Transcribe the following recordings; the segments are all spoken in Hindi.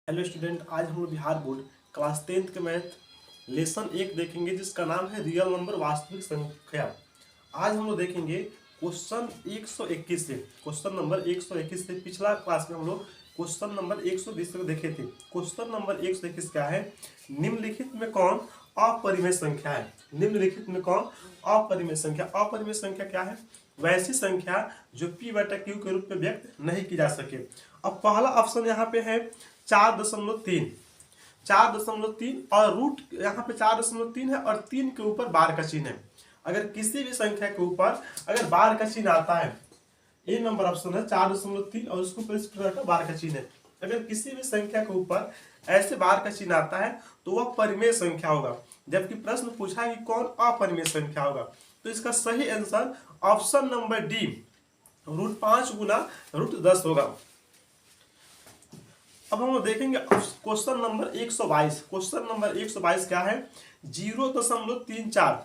हेलो स्टूडेंट, आज हम लोग बिहार बोर्ड क्लास 10th के मैथ लेसन 1 देखेंगे जिसका नाम है रियल नंबर वास्तविक संख्या। आज हम लोग देखेंगे क्वेश्चन 121 से, क्वेश्चन नंबर 121 से। पिछला क्लास में हम लोग क्वेश्चन नंबर 120 तक देखे थे। क्वेश्चन नंबर 121 क्या है? निम्नलिखित में कौन अपरिमेय संख्या है? निम्नलिखित में कौन अपरिमेय संख्या? अपरिमेय संख्या क्या है? वैसी संख्या जो p/q के रूप में व्यक्त नहीं की जा सके। अब पहला ऑप्शन यहाँ पे है 4.3, 4.3 और रूट यहाँ पे 4.3 है और 3 के ऊपर बार का चिन्ह है। अगर किसी भी संख्या के ऊपर अगर बार का चिन्ह आता है, ए नंबर ऑप्शन है 4.3 और उसके ऊपर इस प्रकार का बार का चिन्ह है। अगर किसी भी संख्या के ऊपर ऐसे बार का चिन्ह आता है तो वह परिमेय संख्या होगा। जबकि प्रश्न पूछा है कि कौन अपरिमेय संख्या होगा, तो इसका सही आंसर ऑप्शन नंबर डी √5 गुना √10 होगा। अब हम लोग देखेंगे क्वेश्चन नंबर 122। क्वेश्चन नंबर 122 क्या है? 0.34,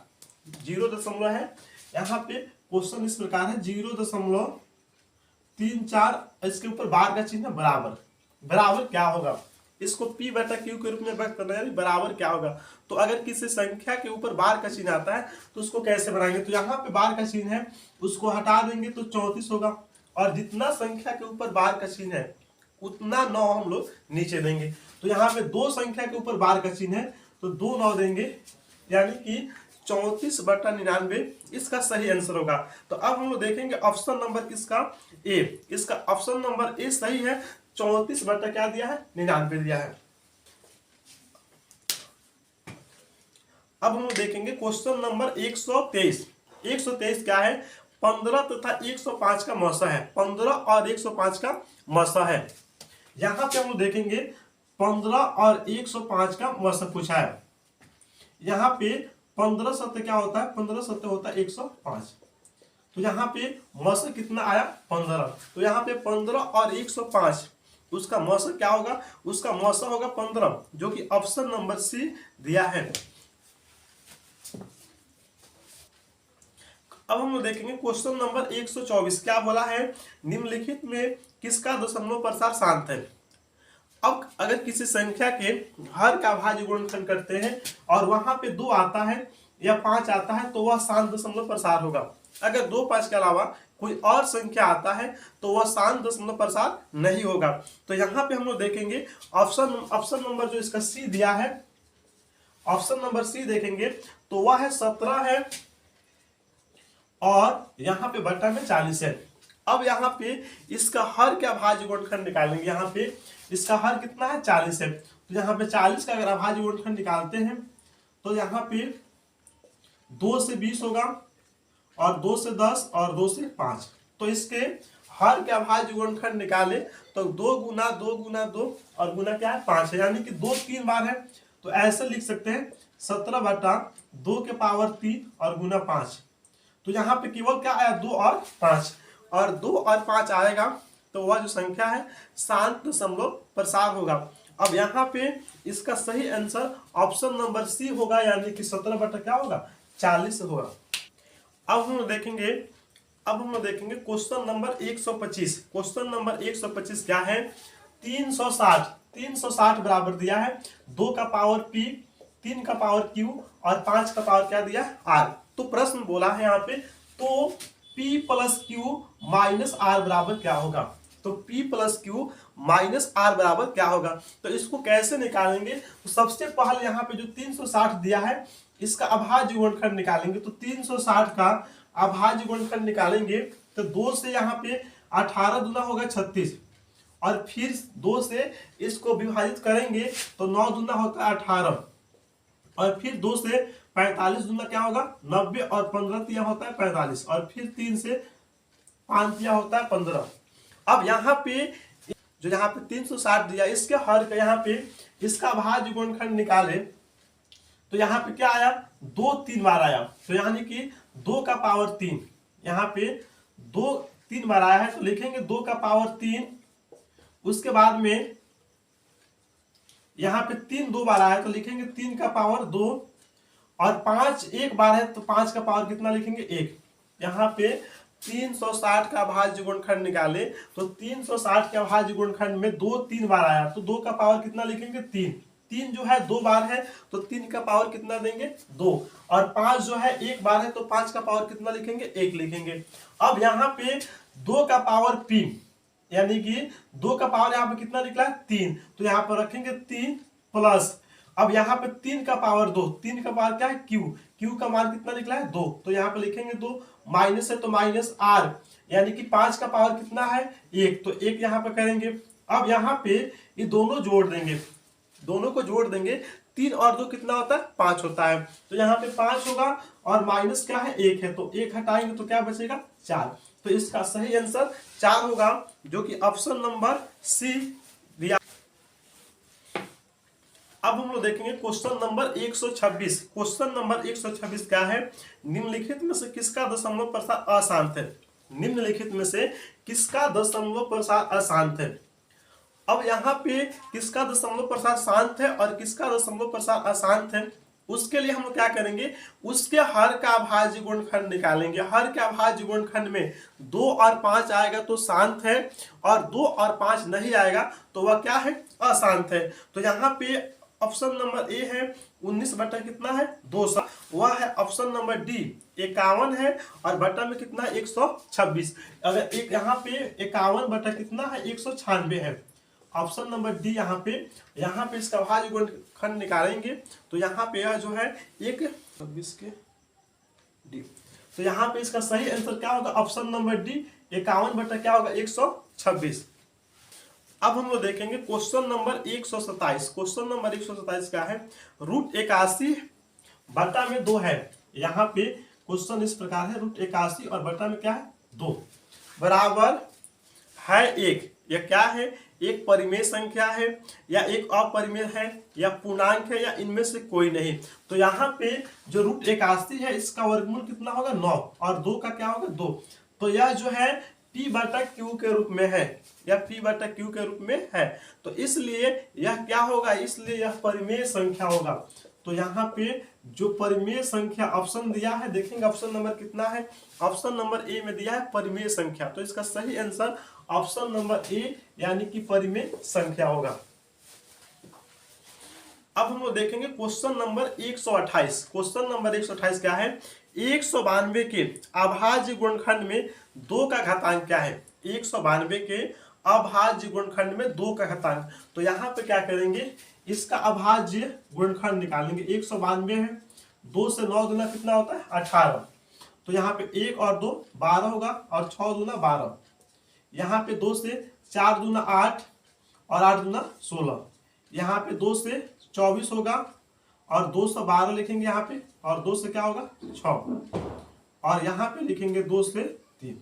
0 है यहाँ पे। क्वेश्चन इस प्रकार है 0.34, इसके ऊपर बार का चिन्ह बराबर। बराबर क्या होगा? इसको p/q के रूप में व्यक्त करना है, बराबर क्या होगा? तो अगर किसी संख्या के ऊपर बार का चिन्ह आता है तो उसको कैसे बनाएंगे? तो यहाँ पे बार का चिन्ह है, उसको हटा देंगे तो 34 होगा। और जितना संख्या के ऊपर बार का चिन्ह है उतना 9 हम लोग नीचे देंगे। तो यहाँ पे दो संख्या के ऊपर बार का चिन्ह है तो 2 9 देंगे, यानी कि 34/99 इसका सही आंसर होगा। तो अब हम लोग देखेंगे ऑप्शन नंबर किसका? ए। इसका ऑप्शन नंबर ए सही है। 34 क्या दिया है? 99 दिया है। अब हम लोग देखेंगे क्वेश्चन नंबर 123। 123 क्या है? 15 तथा 105 का मौसा है। 15 और 105 का मौसा है। यहां पे हम लोग देखेंगे 15 और 105 का मौसा पूछा है। यहाँ पे 15 सत्य क्या होता है? 15 सत्य होता है 105। तो यहाँ पे मौसा कितना आया? 15। तो यहाँ पे 15 और 105 उसका मौसा क्या होगा? उसका मौसा होगा 15, जो कि ऑप्शन नंबर सी दिया है। अब हम लोग देखेंगे क्वेश्चन नंबर 124। क्या बोला है? निम्नलिखित में किसका दशमलव प्रसार शांत है? अब अगर किसी संख्या के हर का भाज्य गुणनखंड करते हैं और वहां पे 2 आता है या 5 आता है तो वह शांत दशमलव प्रसार होगा। अगर 2 5 के अलावा कोई और संख्या आता है तो वह शांत दशमलव प्रसार नहीं होगा। तो यहाँ पे हम लोग देखेंगे ऑप्शन नंबर जो इसका सी दिया है, ऑप्शन नंबर सी देखेंगे तो वह है 17 है और यहाँ पे बटा में 40 है। अब यहाँ पे इसका हर का भाज्य गुणनखंड निकालेंगे। यहाँ पे इसका हर कितना है? 40 है। तो यहाँ पे 40 का अगर अभाज्य गुणनखंड निकालते हैं तो यहाँ पे 2 से 20 होगा और 2 से 10 और 2 से 5। तो इसके हर के अभाज्य गुणनखंड निकाले तो 2 गुना 2 गुना 2 और गुना क्या है? 5 है, यानी कि 2 3 बार है। तो ऐसे लिख सकते हैं 17/2 के पावर 3 और गुना 5। तो यहाँ पे केवल क्या आया? 2 और 5, और 2 और 5 आएगा तो वह जो संख्या है शांत दशमलव प्रसार होगा। अब यहाँ पे इसका सही आंसर ऑप्शन नंबर सी होगा, यानी कि 17 क्या होगा? 40 होगा। अब हम देखेंगे क्वेश्चन नंबर 125। क्वेश्चन नंबर 125 क्या है? 360 बराबर दिया है 2 का पावर p, 3 का पावर q और 5 का पावर क्या दिया? r। तो प्रश्न बोला है यहाँ पे तो p + q - r बराबर क्या होगा? तो p + q - r बराबर क्या होगा? तो इसको कैसे निकालेंगे? तो सबसे पहले यहाँ पे जो 360 दिया है इसका अभाज्य गुणनखंड निकालेंगे। तो 360 का अभाज्य गुणनखंड निकालेंगे तो 2 से यहाँ पे 18 दूना होगा 36 और फिर 2 से इसको विभाजित करेंगे तो 9 दूना होता है 18 और फिर 2 से 45 दूना क्या होगा? 90 और 15 तिया होता है 45 और फिर 3 से 5 तिया होता है 15। अब यहाँ पे जो यहाँ पे 360 दिया इसके हर का यहाँ पे इसका भाज्य गुणनखंड निकाले तो यहाँ पे क्या आया? 2 3 बार आया। तो यानी कि 2 का पावर 3, यहाँ पे 2 3 बार आया है तो लिखेंगे 2 का पावर 3। उसके बाद में यहाँ पे 3 2 बार आया तो लिखेंगे 3 का पावर 2 और 5 1 बार है तो 5 का पावर कितना लिखेंगे? 1। यहाँ पे 360 का अभाज्य गुणनखंड निकाले तो 360 के अभाज्य गुणनखंड में 2 3 बार आया तो 2 का पावर कितना लिखेंगे 3। 3 जो है 2 बार है तो 3 का पावर कितना देंगे 2। और 5 जो है 1 बार है तो 5 का पावर कितना लिखेंगे 1 लिखेंगे। अब यहाँ पे 2 का पावर p यानी कि 2 का पावर यहाँ पे कितना निकला 3 तो यहाँ पर रखेंगे 3 प्लस। अब यहाँ पे 3 का पावर 2, 3 का पावर क्या है q, q का मान कितना निकला है 2 तो यहाँ पे लिखेंगे 2, माइनस है तो माइनस r यानी कि 5 का पावर कितना है 1 तो 1 यहाँ पे करेंगे। अब यहाँ पे ये दोनों जोड़ देंगे, दोनों को जोड़ देंगे 3 और 2 कितना होता है 5 होता है तो यहाँ पे 5 होगा और माइनस क्या है 1 है तो 1 हटाएंगे तो क्या बचेगा 4। तो इसका सही आंसर 4 होगा जो कि ऑप्शन नंबर सी दिया। अब हम लोग देखेंगे क्वेश्चन नंबर 126। क्वेश्चन नंबर 126 क्या है, निम्नलिखित में से किसका दशमलव प्रसार अशांत है। निम्नलिखित में से किसका दशमलव प्रसार अशांत है। अब यहाँ पे किसका दशमलव प्रसार शांत है और किसका दशमलव प्रसार अशांत है उसके लिए हम लोग क्या करेंगे, उसके हर का अभाज्य गुणनखंड निकालेंगे। हर के अभाज्य गुणनखंड में 2 और 5 आएगा तो शांत है और 2 और 5 नहीं आएगा तो वह क्या है अशांत है। तो यहाँ पे ऑप्शन नंबर ए है 19 बटा कितना है 200, वह है ऑप्शन नंबर डी 51 है और बटा में कितना 126। अगर एक यहाँ पे 51 बटा कितना है 196 है। ऑप्शन नंबर डी यहाँ पे इसका अभाज्य गुणनखंड निकालेंगे तो यहाँ पे यह जो है 126 के डी तो यहाँ पे इसका सही आंसर क्या होगा ऑप्शन नंबर डी 51 बटा क्या होगा 126। अब हम लोग देखेंगे क्वेश्चन नंबर 127। क्वेश्चन नंबर 127 क्या है, √81 बटा में 2 है। यहाँ पे क्वेश्चन इस प्रकार है √81 और बटा में क्या है 2 बराबर है 1। यह क्या है, एक परिमेय संख्या है या एक अपरिमेय है या पूर्णांक है या इनमें से कोई नहीं। तो यहाँ पे जो √81 है इसका वर्गमूल कितना होगा 9 और 2 का क्या होगा 2। तो यह जो है p बटा q के रूप में है या p बटा q के रूप में है तो इसलिए यह क्या होगा, इसलिए यह परिमेय संख्या होगा। तो यहाँ पे जो परिमेय संख्या ऑप्शन दिया है देखेंगे ऑप्शन नंबर कितना है, ऑप्शन नंबर ए में दिया है परिमेय संख्या तो इसका सही आंसर ऑप्शन नंबर ए यानी कि परिमेय संख्या होगा। अब हम लोग देखेंगे क्वेश्चन नंबर 128। क्वेश्चन नंबर 128 क्या है, 192 के अभाज्य गुणनखंड में 2 का घातांक क्या है। 192 के अभाज्य गुणनखंड में 2 का घातांक तो यहाँ पे क्या करेंगे, इसका अभाज्य गुणनखंड निकालेंगे। 192 है 2 से 9 गुना कितना होता है 18 तो यहाँ पे 1 और 2 12 होगा और 6 दूना 12। यहाँ पे 2 से 4 दूना 8 और 8 दूना 16। यहाँ पे 2 से 24 होगा और 2 से 12 लिखेंगे यहाँ पे और 2 से क्या होगा 6 और यहाँ पे लिखेंगे 2 से 3।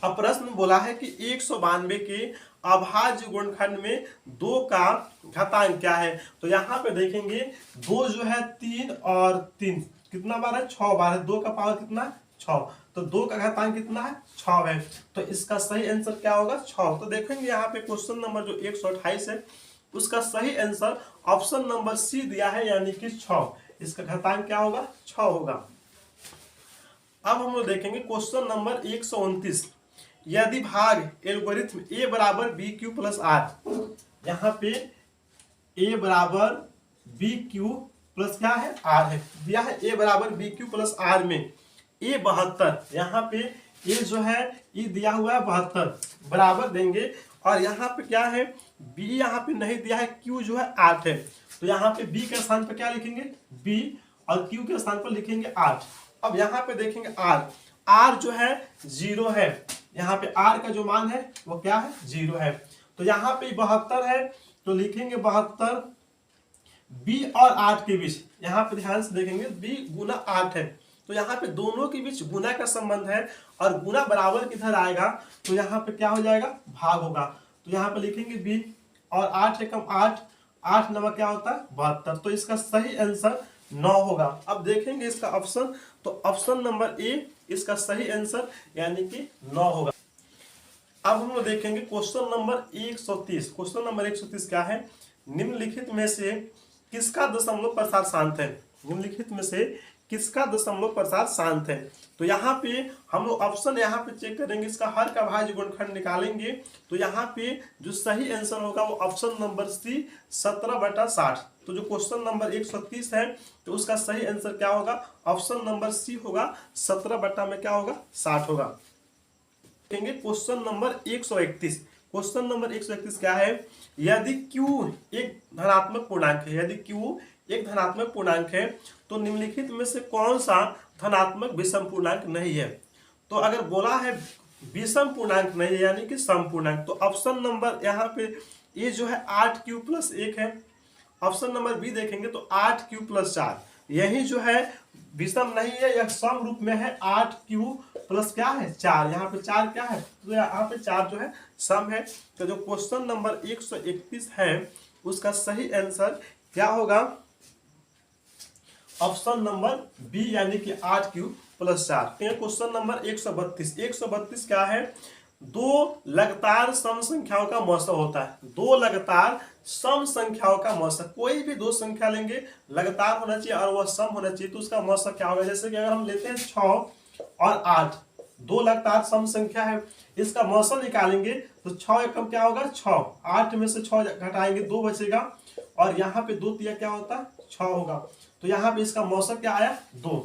अब प्रश्न बोला है कि 192 के अभाज्य गुणनखंड में 2 का घातांक क्या है। तो यहाँ पे देखेंगे 2 जो है 3 और 3 कितना बार है 6 बार है, 2 का पावर कितना है 6 तो 2 का घातांक कितना है 6 है तो इसका सही आंसर क्या होगा 6। तो देखेंगे यहाँ पे क्वेश्चन नंबर जो 128 है उसका सही आंसर ऑप्शन नंबर सी दिया है यानी कि 6, इसका घातांक क्या होगा 6 होगा। अब हम लोग देखेंगे क्वेश्चन नंबर 129। यदि भाग एल्गोरिथ्म a बराबर बी क्यू प्लस आर, यहाँ पे a बराबर बी क्यू प्लस क्या है आर है दिया है, a बराबर बी क्यू प्लस आर में a 72, यहाँ पे a जो है ये दिया हुआ है 72 बराबर देंगे और यहाँ पे क्या है b यहाँ पे नहीं दिया है, q जो है 8 है तो यहाँ पे b के स्थान पर क्या लिखेंगे b और q के स्थान पर लिखेंगे 8। अब यहाँ पे देखेंगे r जो है 0 है, यहाँ पे r का जो मान है वो क्या है 0 है तो यहाँ पे 72 है तो लिखेंगे 72 b और 8 के बीच, यहाँ पे ध्यान से देखेंगे b गुना 8 है तो यहाँ पे दोनों के बीच गुना का संबंध है और गुना बराबर किधर आएगा तो यहाँ पे क्या हो जाएगा भाग होगा। तो यहाँ पे लिखेंगे b और 8 एकम 8, 8 नंबर क्या होता है 72 तो इसका सही आंसर 9 होगा। अब देखेंगे इसका ऑप्शन तो ऑप्शन नंबर ए इसका सही आंसर यानी कि 9 होगा। अब हम लोग देखेंगे क्वेश्चन नंबर 130। क्वेश्चन नंबर 130 क्या है, निम्नलिखित में से किसका दशमलव प्रसार शांत है। निम्नलिखित में से किसका दशमलव प्रसार शांत है। तो यहाँ पे हम लोग ऑप्शन यहाँ पे चेक करेंगे, इसका हर का भाज्य गुणनखंड निकालेंगे। तो यहाँ पे जो सही आंसर होगा वो ऑप्शन नंबर सी 17/60। तो जो क्वेश्चन नंबर 130 है तो उसका सही आंसर क्या होगा, ऑप्शन नंबर सी होगा, 17/60 होगा। देखेंगे क्वेश्चन नंबर 131। क्वेश्चन नंबर 131 क्या है, यदि Q एक धनात्मक पूर्णांक है, यदि Q एक धनात्मक पूर्णांक है तो निम्नलिखित में से कौन सा धनात्मक विषम पूर्णांक नहीं है। तो अगर बोला है विषम पूर्णांक नहीं है यानी कि सम पूर्णांक, तो ऑप्शन नंबर यहाँ पे ये जो है 8Q + 1 है। ऑप्शन नंबर बी देखेंगे तो 8Q + 4, यही जो है विषम नहीं है, यह सम रूप में है। 8Q + क्या है 4, यहाँ पे 4 क्या है, तो यहाँ पे 4 जो है सम है। तो जो क्वेश्चन नंबर 131 है उसका सही आंसर क्या होगा, ऑप्शन नंबर बी यानी कि 8Q + 4। Question number 132। 132 क्या है, दो लगातार सम संख्याओं का मौसा होता है। दो लगातार सम संख्याओं का मौसा, कोई भी दो संख्या लेंगे लगातार होना चाहिए और वह सम होना चाहिए, तो उसका मौसा क्या होगा। जैसे कि अगर हम लेते हैं 6 और 8, दो लगातार सम संख्या है, इसका मौसा निकालेंगे तो 6 एकम क्या होगा 6, 8 में से 6 घटाएंगे 2 बचेगा, और यहाँ पे 2 तिया क्या होता है 6 होगा। तो यहाँ पे इसका मौसा क्या आया 2।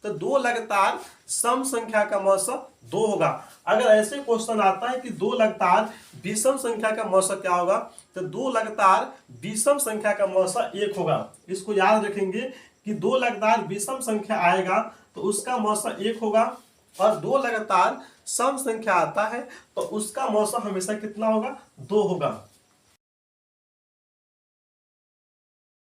तो दो लगातार सम संख्या का मौसा 2 होगा। अगर ऐसे क्वेश्चन आता है कि दो लगातार विषम संख्या का मौसा क्या होगा, तो दो लगातार विषम संख्या का मौसा 1 होगा। इसको याद रखेंगे कि दो लगातार विषम संख्या आएगा तो उसका मौसा 1 होगा, और दो लगातार सम संख्या आता है तो उसका मौसा हमेशा कितना होगा 2 होगा।